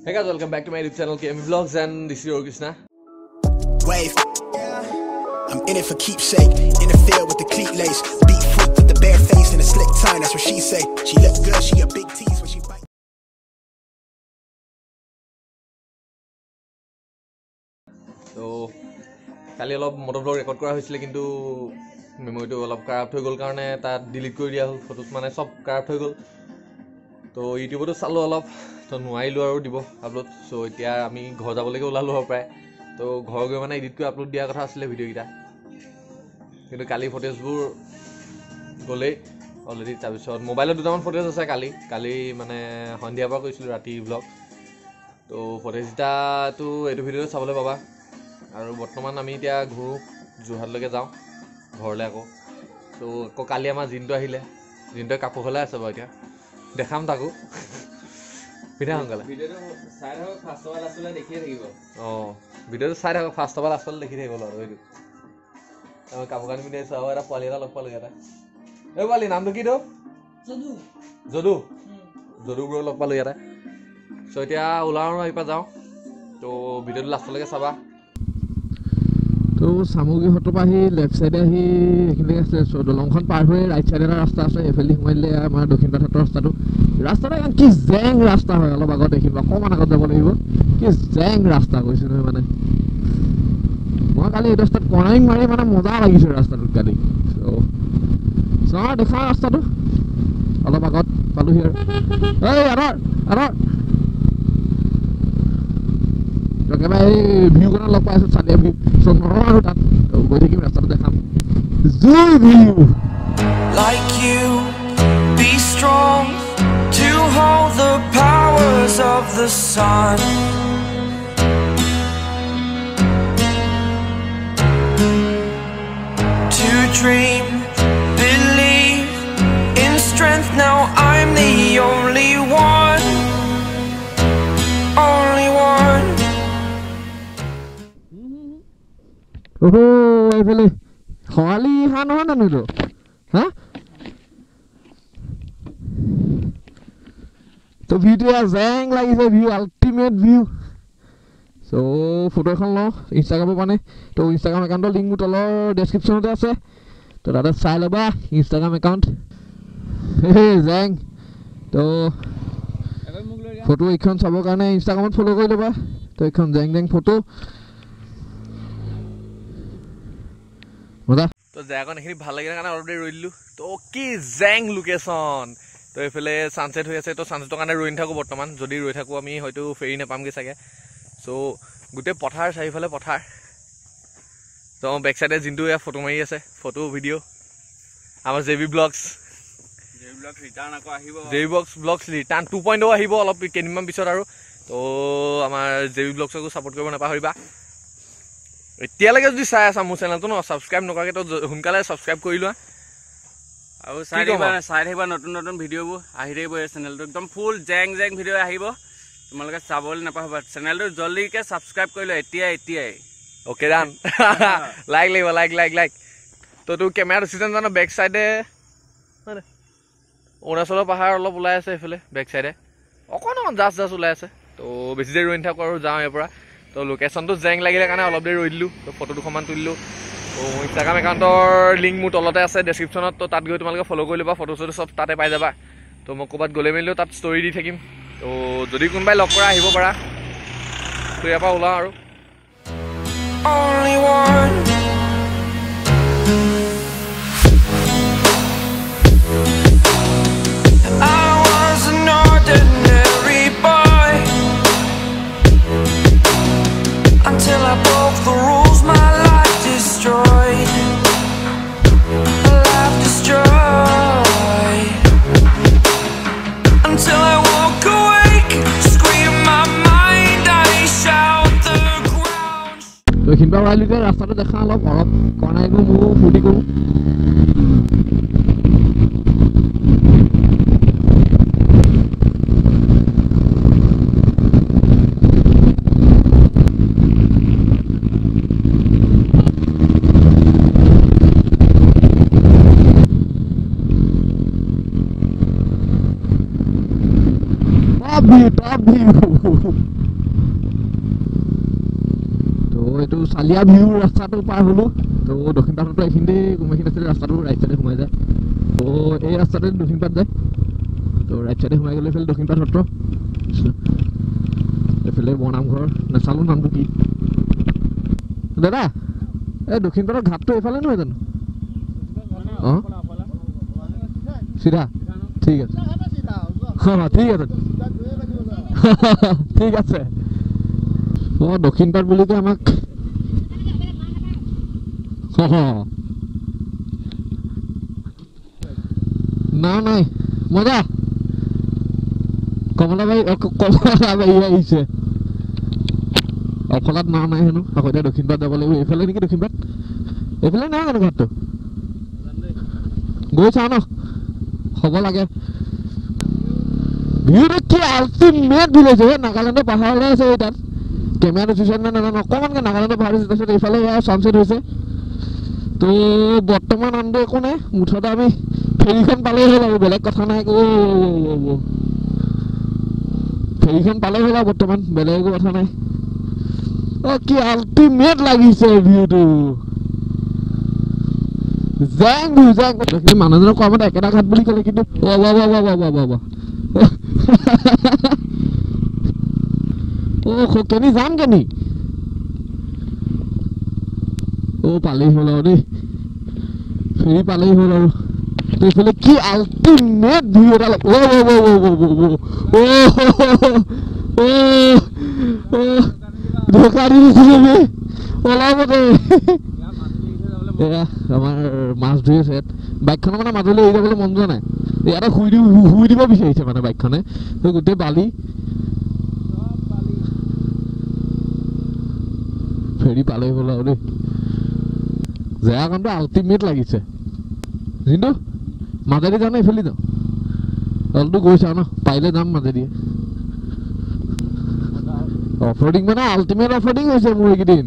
Hey guys, welcome back to my YouTube channel KMV Vlogs and this is your Krishna. Wave. I'm in it for keepsake. In the field with the cleat lace. Beat foot with the bare face and a slick tongue. That's what she say. She look good. She a big tease when she bite. So, কালি অলপ মোটৰ blog record কৰা হৈছিল কিন্তু মেমৰিটো অলপ কাৰাপ্ট হৈ গ'ল কাৰণে তাত delete কৰি দিয়া হ'ল ফটোজ মানে সব কাৰাপ্ট হৈ গ'ল তো ইউটিউবতো চালোঁ অলপ তো নোৱাৰিলোঁ আৰু দিব আপলোড সো এতিয়া আমি ঘৰ যাবলৈকে ওলালোঁ হ'ব প্ৰায় তো ঘৰ গৈ মানে এডিট কৰি আপলোড দিয়াৰ কথা আছিলে ভিডিঅ'কেইটা কিন্তু কালি ফটোজবোৰ গ'লেই অলৰেডি তাৰপিছত মোবাইলত দুটামান ফটোজ আছে কালি মানে সন্ধিয়াৰ পৰা কৰিছিলোঁ ৰাতি ব্লগ তো ফটোজকেইটাতো এইটো ভিডিঅ'ত চাবলৈ পাবা আৰু বৰ্তমান আমি এতিয়া ঘূৰো যোৰহাটলৈকে যাওঁ ঘৰলৈ আকৌ তো আকৌ কালি আমাৰ জিনটো আহিলে জিনটোৱে কাপোৰ সলাই আছে বাৰু এতিয়া দেখাম তাকো পিঠা সোনকালে ভিডিঅ'টো চাই থাকক ফাৰ্ষ্ট অফ অল আচলতে দেখিয়ে থাকিব ভিডিঅ'টো চাই থাকক ফাৰ্ষ্ট অফ অল আচলতে দেখি থাকিব আৰু এইটো আমি কাপোৰ কানি পিন্ধি আছোঁ আৰু এটা পোৱালি এটা লগ পালোঁ ইয়াতে এই পোৱালি নামটো কি তোৰ যদু বড়ো লগ পালোঁ ইয়াতে চ' এতিয়া ওলাওঁ আৰু আহিপা যাওঁ তো ভিডিঅ'টো লাষ্টলৈকে চাবা তো সামগ্ৰী হতৰ পৰা আহি লেফট সাইডে আহি এইখিনি আছে দলংখন পাৰ হৈ ৰাইট সাইডে এটা ৰাস্তা আছে এফেলি সোমাই দিলে আমাৰ দক্ষিণ পাট ৰাস্তাটো এখন কি জেং ৰাস্তা হয় অলপ আগত দেখিব অকণমান আগত যাব লাগিব কি জেং ৰাস্তা কৈছে নহয় মানে মই কালি এই ৰাস্তাত কৰ্ণাৰিং মাৰি মানে মজা লাগিছে ৰাস্তাটোত কালি দেখা ৰাস্তাটো অলপ আগত পালোহি আৰু এই আৰৰ একেবাৰে ভিউখনত লগ পাই আছোঁ চালিয়া ভিউ চব নহয় আৰু তাত গৈ থাকিম ৰাস্তাটো দেখাম জুই view Like you, be strong to hold the powers of the sun. To dream, believe in strength. Now I'm the only one. Only one. ওহো এইফালে খৰালি হা নহয় জানো এইটো হা তো ভিডিঅ' জেং লাগিছে ভিউ আল্টিমেট ভিউ চ' ফটো এখন লওঁ ইনষ্টাগ্ৰামৰ মানে তো ইনষ্টাগ্ৰাম একাউণ্টৰ লিংক মোৰ তলৰ ডেছক্ৰিপশ্যনতে আছে তো তাতে চাই ল'বা ইনষ্টাগ্ৰাম একাউণ্ট জেং তো ফটো এইখন চাবৰ কাৰণে ইনষ্টাগ্ৰামত ফ'ল' কৰি ল'বা তো এইখন জেং ফটো তো জেগাখন এইখিনি ভাল লাগিলে কাৰণে অলপ দেৰি ৰৈ দিলোঁ তো কি জেং লোকেশ্যন তো এইফালে ছানছেট হৈ আছে তো ছানছেটৰ কাৰণে ৰৈ নাথাকোঁ বৰ্তমান যদি ৰৈ থাকোঁ আমি হয়তো ফেৰি নাপামগৈ চাগে চ' গোটেই পথাৰ চাৰিওফালে পথাৰ তো বেক চাইডে যোনটো এয়া ফটো মাৰি আছে ফটো ভিডিঅ' আমাৰ জেবি ব্লগছ ৰিটাৰ্ণ 2.0 আহিব অলপ কেইদিনমান পিছত আৰু তো আমাৰ জেবি ব্লগছকো ছাপোৰ্ট কৰিব নাপাহৰিবা এতিয়ালৈকে যদি চাই আছা মোৰ চেনেলটো ন ছাবস্ক্ৰাইব নকৰাকৈ তো সোনকালে ছাবস্ক্ৰাইব কৰি লোৱা আৰু চাই থাকিবা নতুন ভিডিঅ'বোৰ আহি থাকিব এই চেনেলটো একদম ফুল জেং ভিডিঅ' আহিব তোমালোকে চাবলৈ নাপাহৰিবা চেনেলটো জল্দিকে ছাবস্ক্ৰাইব কৰি লোৱা এতিয়াই অ'কে ডান লাইক লাগিব লাইক তো তোৰ কেমেৰাটো চিজন জানো বেক চাইডে অৰুণাচলৰ পাহাৰ অলপ ওলাই আছে এইফালে বেক চাইডে অকণমান জাষ্ট ওলাই আছে তো বেছি দেৰি ৰৈ নাথাকোঁ আৰু যাওঁ ইয়াৰ পৰা তো লোকেশ্যনটো জেং লাগিলে কাৰণে অলপ দেৰি ৰৈ দিলোঁ তো ফটো দুখনমান তুলিলোঁ তো ইনষ্টাগ্ৰাম একাউণ্টৰ লিংক মোৰ তলতে আছে ডেছক্ৰিপশ্যনত তো তাত গৈ তোমালোকে ফ'ল' কৰি ল'বা ফটো চটো চব তাতে পাই যাবা তো মই ক'ৰবাত গ'লে মেলিলেও তাত ষ্টৰি দি থাকিম তো যদি কোনোবাই লগ কৰা আহিব পাৰা তো ইয়াৰ পৰা ওলাওঁ আৰু Only one. I was an ordinary boy until I broke the rules. My life destroyed. Life destroyed. Until I woke awake, scream my mind. I shout the ground. তো এইখিনিৰ পৰা ওলাই ৰাস্তাটো দেখা অলপ কৰ্ণাৰিং মোৰ ফূৰ্তি কৰোঁ top ভিউ তো এইটো চালিয়া ভিউ ৰাস্তাটো পাৰ হ'লো তো দক্ষিণ পাটতো এইখিনিতে কোনোবাখিনি আছিলে ৰাস্তাটো ৰাইট চাইডে সোমাই যায় তো এই ৰাস্তাতে দক্ষিণ পাট যায় তো ৰাইট চাইডে সোমাই গ'লে এইফালে দক্ষিণ পাট সত্ৰ এইফালে বৰনামঘৰ নাচালোঁ নামটো কি দাদা এই দক্ষিণ পাটৰ ঘাটটো এইফালে নহয় জানো অঁ চিধা ঠিক আছে ঠিক আছে ঠিক আছে অঁ দক্ষিণ পাট বুলি কয় আমাক নাই মজা কমলাবাৰী আহিছে অফলাত নাও নাই হেনো আকৌ এতিয়া দক্ষিণ পাট যাব লাগিব এইফালে নেকি দক্ষিণ পাট এইফালে নাই জানো ঘাটটো গৈ চাওঁ ন হ'ব লাগে ভিউটো কি আল্টিমেট ভিলেজ হয় নাগালেণ্ডৰ পাহাৰলৈ আছে এই তাত কেমেৰাটো চুইছে নে নাজানো অকণমানকৈ নাগালেণ্ডৰ পাহাৰ আছে তাৰপিছত এইফালে ছানছেট হৈছে তো বৰ্তমান আনটো একো নাই মুঠতে আমি ফেৰীখন পালেই হ'ল আৰু বেলেগ কথা নাই ফেৰীখন পালেই হ'ল আৰু বৰ্তমান বেলেগ একো কথা নাই অ কি আল্টিমেট লাগিছে ভিউটো জেং মানুহজনক কোৱা মতে একেটা ঘাট বুলি ক'লে কিন্তু কেনি যাম কেনি পালেই হ'ল আৰু দেই ফেৰী পালেই হ'ল আৰু এইফালে কি আল্টিমেট ভিউ এটা ধোকা দি দিছিলো ওলাবতে এয়া আমাৰ মাছ ধৰি আছে ইয়াত বাইকখনৰ মানে মাজলৈ এৰি যাবলৈ মন যোৱা নাই ইয়াতে শুই দিব বিচাৰিছে মানে বাইকখনে গোটেই বালি ফেৰী পালেই হ'ল আৰু দেই জেগাকণটো আল্টিমেট লাগিছে কিন্তু মাজেদি যাওঁ ন এইফালে যাওঁ অলটো গৈছা ন পাৰিলে যাম মাজেদি অফৰোডিং মানে আল্টিমেট অফৰোডিং হৈছে মোৰ এইকেইদিন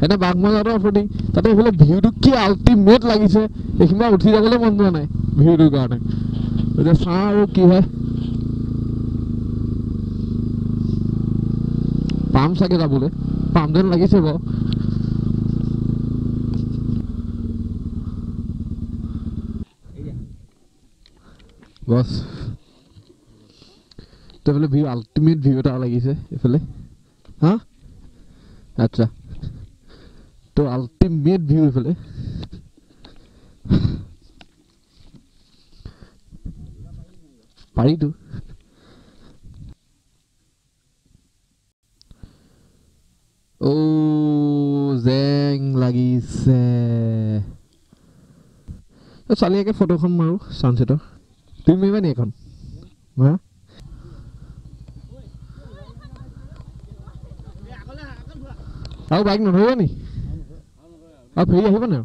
এনে বাঘমাজাটো অফৰোডিং তাতে এইফালে ভিউটো কি আল্টিমেট লাগিছে এইখিনিপা উঠি যাবলৈ মন যোৱা নাই ভিউটোৰ কাৰণে এতিয়া চাওঁ আৰু কি হয় পাম চাগে যাবলৈ পাম যেন লাগিছে বাৰু বছ তো এইফালে ভিউ আল্টিমেট ভিউ এটা লাগিছে এইফালে হা আচ্ছা তো আল্টিমেট ভিউ এইফালে পাৰিতো জেং লাগিছে ছোৱালীয়াকে ফটোখন মাৰো ছানছেটৰ তুমি মাৰিবা নি এখন হা আৰু বাইক নধৰিবা নি আৰু ফেৰি আহিব নে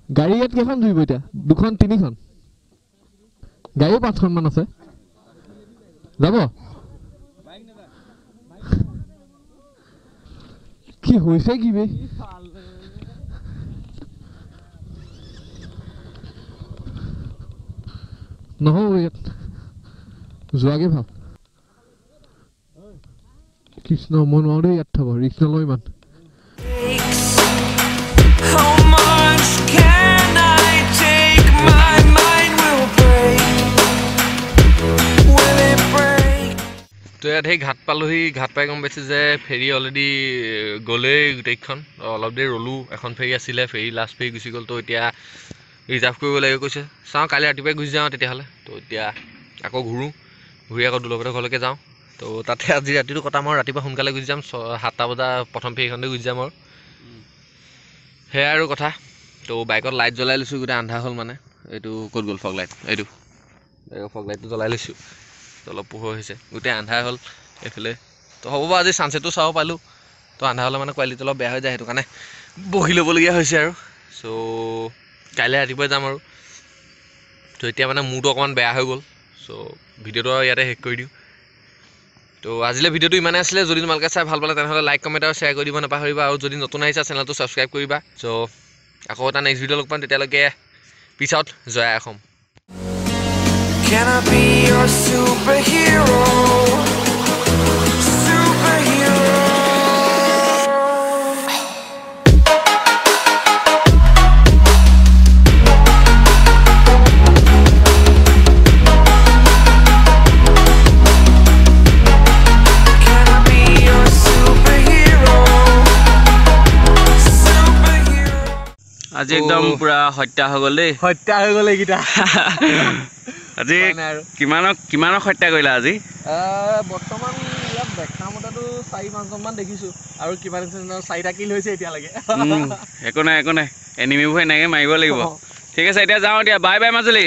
গাড়ী ইয়াত কেইখন জুৰিব এতিয়া দুখন তিনিখন গাড়ীও 5খন মান আছে যাব কি হৈছে কি বে নহ'ব ইয়াত যোৱাগে ভাল কৃষ্ণ মই নোৱাৰো দেই ইয়াত থব ৰিক্স নলওঁ ইমান How much can I take? My mind will break. Will it break? তো ইয়াত সেই ঘাট পালোহি ঘাট পাই গম পাইছোঁ যে ফেৰী অলৰেডি গ'লেই গোটেইখন অলপ দেৰি ৰ'লোঁ এখন ফেৰী আছিলে ফেৰী লাষ্ট ফেৰী গুচি গ'ল তো এতিয়া ৰিজাৰ্ভ কৰিব লাগিব কৈছে চাওঁ কাইলৈ ৰাতিপুৱাই গুচি যাওঁ তেতিয়াহ'লে তো এতিয়া আকৌ ঘূৰি আকৌ দুলকহঁতৰ ঘৰলৈকে যাওঁ তো তাতে আজি ৰাতিটো কটাম আৰু ৰাতিপুৱা সোনকালে গুচি যাম 7টা বজা প্ৰথম ফেৰীখনতে গুচি যাম আৰু সেয়াই আৰু কথা তো বাইকত লাইট জ্বলাই লৈছোঁ গোটেই আন্ধাৰ হ'ল মানে এইটো ক'ত গ'ল ফগ লাইট এইটো বাইকৰ ফগ লাইটটো জ্বলাই লৈছোঁ তো অলপ পোহৰ হৈছে গোটেই আন্ধাৰ হ'ল এইফালে তো হ'ব বাৰু আজি ছানছেটটো চাব পালোঁ তো আন্ধাৰ হ'লে মানে কোৱালিটি অলপ বেয়া হৈ যায় সেইটো কাৰণে বহি ল'বলগীয়া হৈছে আৰু চ' কাইলৈ ৰাতিপুৱাই যাম আৰু তো এতিয়া মানে মোৰটো অকণমান বেয়া হৈ গ'ল চ' ভিডিঅ'টো আৰু ইয়াতে শেষ কৰি দিওঁ তো আজিলৈ ভিডিঅ'টো ইমানে আছিলে যদি তোমালোকে চাই ভাল পালে তেনেহ'লে লাইক কমেণ্ট আৰু শ্বেয়াৰ কৰি দিব নাপাহৰিবা আৰু যদি নতুন আহিছা চেনেলটো ছাবস্ক্ৰাইব কৰিবা চ' আকৌ এটা নেক্সট ভিডিঅ' লগ পাম তেতিয়ালৈকে পিছ আউট জয় Assam Can I be your superhero? Superhero. Can I be your superhero? Superhero. আজি একদম পুৰা হত্যা হৈ গ'ল দেই হত্যা হৈ গ'ল এইকেইটা আজি কিমানক হত্যা কৰিলা আজি বৰ্তমান ইয়াত দেখা মতেতো 4-5জনমান দেখিছোঁ আৰু কিমান 4টা কিল হৈছে এতিয়ালৈকে একো নাই এনিমিবোৰ এনেকৈ মাৰিব লাগিব ঠিক আছে এতিয়া যাওঁ এতিয়া বাই বাই মাজুলী